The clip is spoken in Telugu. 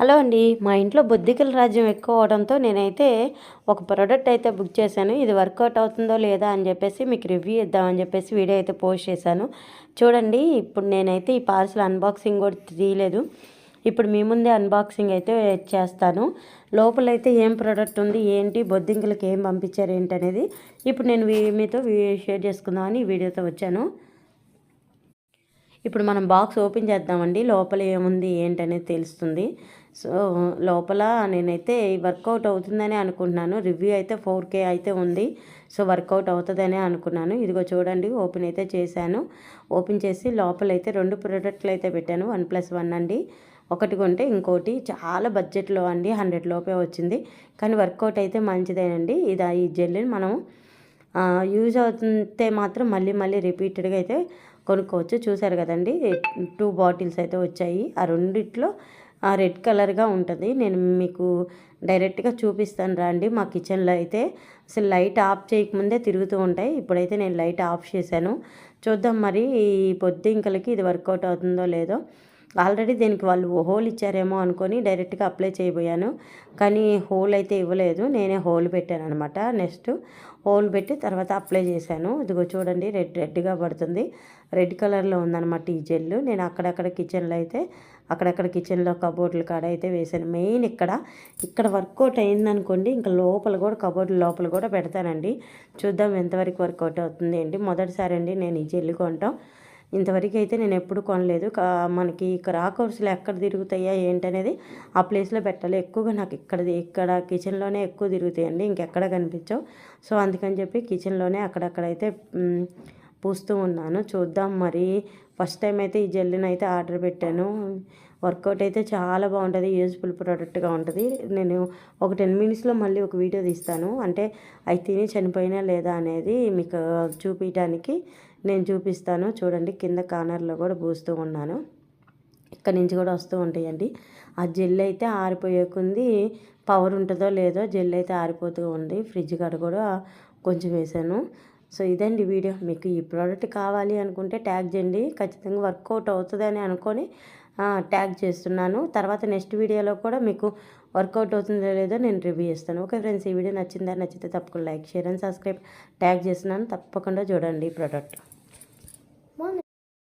హలో అండి. మా ఇంట్లో బొద్దింకల రాజ్యం ఎక్కువ అవడంతో నేనైతే ఒక ప్రోడక్ట్ అయితే బుక్ చేశాను. ఇది వర్కౌట్ అవుతుందో లేదా అని చెప్పేసి మీకు రివ్యూ ఇద్దామని చెప్పేసి వీడియో అయితే పోస్ట్ చేశాను. చూడండి, ఇప్పుడు నేనైతే ఈ పార్సల్ అన్బాక్సింగ్ కూడా తీయలేదు. ఇప్పుడు మీ ముందే అన్బాక్సింగ్ అయితే చేస్తాను. లోపలైతే ఏం ప్రోడక్ట్ ఉంది, ఏంటి, బొద్దింకలకి ఏం పంపించారు ఏంటి అనేది ఇప్పుడు నేను మీతో షేర్ చేసుకుందామని ఈ వీడియోతో వచ్చాను. ఇప్పుడు మనం బాక్స్ ఓపెన్ చేద్దామండి. లోపల ఏముంది ఏంటనేది తెలుస్తుంది. సో లోపల నేనైతే వర్కౌట్ అవుతుందని అనుకుంటున్నాను. రివ్యూ అయితే 4K అయితే ఉంది. సో వర్కౌట్ అవుతుందనే అనుకున్నాను. ఇదిగో చూడండి, ఓపెన్ అయితే చేశాను. ఓపెన్ చేసి లోపలైతే 2 ప్రోడక్ట్లు అయితే పెట్టాను. 1+1 అండి. ఒకటి కొంటే ఇంకోటి చాలా బడ్జెట్లో అండి, 100 లోపే వచ్చింది. కానీ వర్కౌట్ అయితే మంచిదేనండి. ఈ జెల్ని మనం యూజ్ అవుతుంటే మాత్రం మళ్ళీ మళ్ళీ రిపీటెడ్గా అయితే కొనుక్కోవచ్చు. చూసారు కదండి, 2 బాటిల్స్ అయితే వచ్చాయి. ఆ రెండిట్లో రెడ్ కలర్గా ఉంటుంది. నేను మీకు డైరెక్ట్గా చూపిస్తాను రండి. మా కిచెన్లో అయితే అసలు లైట్ ఆఫ్ చేయకముందే తిరుగుతూ ఉంటాయి. ఇప్పుడైతే నేను లైట్ ఆఫ్ చేశాను. చూద్దాం మరి ఈ బొద్దింకలకి ఇది వర్కౌట్ అవుతుందో లేదో. ఆల్రెడీ దీనికి వాళ్ళు హోల్ ఇచ్చారేమో అనుకొని డైరెక్ట్గా అప్లై చేయబోయాను. కానీ హోల్ అయితే ఇవ్వలేదు, నేనే హోల్ పెట్టాను అనమాట. నెక్స్ట్ హోల్ పెట్టి తర్వాత అప్లై చేశాను. ఇదిగో చూడండి, రెడ్గా పడుతుంది. రెడ్ కలర్లో ఉందన్నమాట ఈ జెల్. నేను అక్కడక్కడ కిచెన్లో అయితే కిచెన్లో కబోర్డుల కాడ అయితే వేసాను. మెయిన్ ఇక్కడ వర్కౌట్ అయిందనుకోండి, ఇంకా లోపల కూడా కబోర్డు లోపల కూడా పెడతానండి. చూద్దాం ఎంతవరకు వర్కౌట్ అవుతుంది ఏంటి. మొదటిసారి అండి నేను ఈ జెల్ కొనటం. ఇంతవరకు అయితే నేను ఎప్పుడు కొనలేదు. మనకి రాకౌట్స్లో ఎక్కడ తిరుగుతాయా ఏంటనేది ఆ ప్లేస్లో పెట్టాలి. ఎక్కువగా నాకు ఇక్కడ కిచెన్లోనే ఎక్కువ తిరుగుతాయండి, ఇంకెక్కడ కనిపించవు. సో అందుకని చెప్పి కిచెన్లోనే అక్కడక్కడైతే పూస్తూ ఉన్నాను. చూద్దాం మరి. ఫస్ట్ టైం అయితే ఈ జెల్ని అయితే ఆర్డర్ పెట్టాను. వర్కౌట్ అయితే చాలా బాగుంటుంది, యూజ్ఫుల్ ప్రోడక్ట్గా ఉంటుంది. నేను ఒక 10 మినిట్స్లో మళ్ళీ ఒక వీడియో తీస్తాను. అంటే అవి తిని చనిపోయినా లేదా అనేది మీకు చూపించడానికి నేను చూపిస్తాను. చూడండి, కింద కార్నర్లో కూడా పూస్తూ ఉన్నాను. ఇక్కడ నుంచి కూడా వస్తూ ఉంటాయండి. ఆ జెల్ అయితే ఆరిపోయేకుంది. పవర్ ఉంటుందో లేదో, జెల్ అయితే ఆరిపోతూ ఉంది. ఫ్రిడ్జ్ కాడ కూడా కొంచెం వేసాను. సో ఇదండి వీడియో. మీకు ఈ ప్రోడక్ట్ కావాలి అనుకుంటే ట్యాగ్ చేయండి. ఖచ్చితంగా వర్కౌట్ అవుతుందని అనుకొని ట్యాగ్ చేస్తున్నాను. తర్వాత నెక్స్ట్ వీడియోలో కూడా మీకు వర్కౌట్ అవుతుందో లేదో నేను రివ్యూ చేస్తాను. ఓకే ఫ్రెండ్స్, ఈ వీడియో నచ్చితే తప్పకుండా like, share and subscribe. Tag చేస్తున్నాను, తప్పకుండా చూడండి ఈ ప్రోడక్ట్.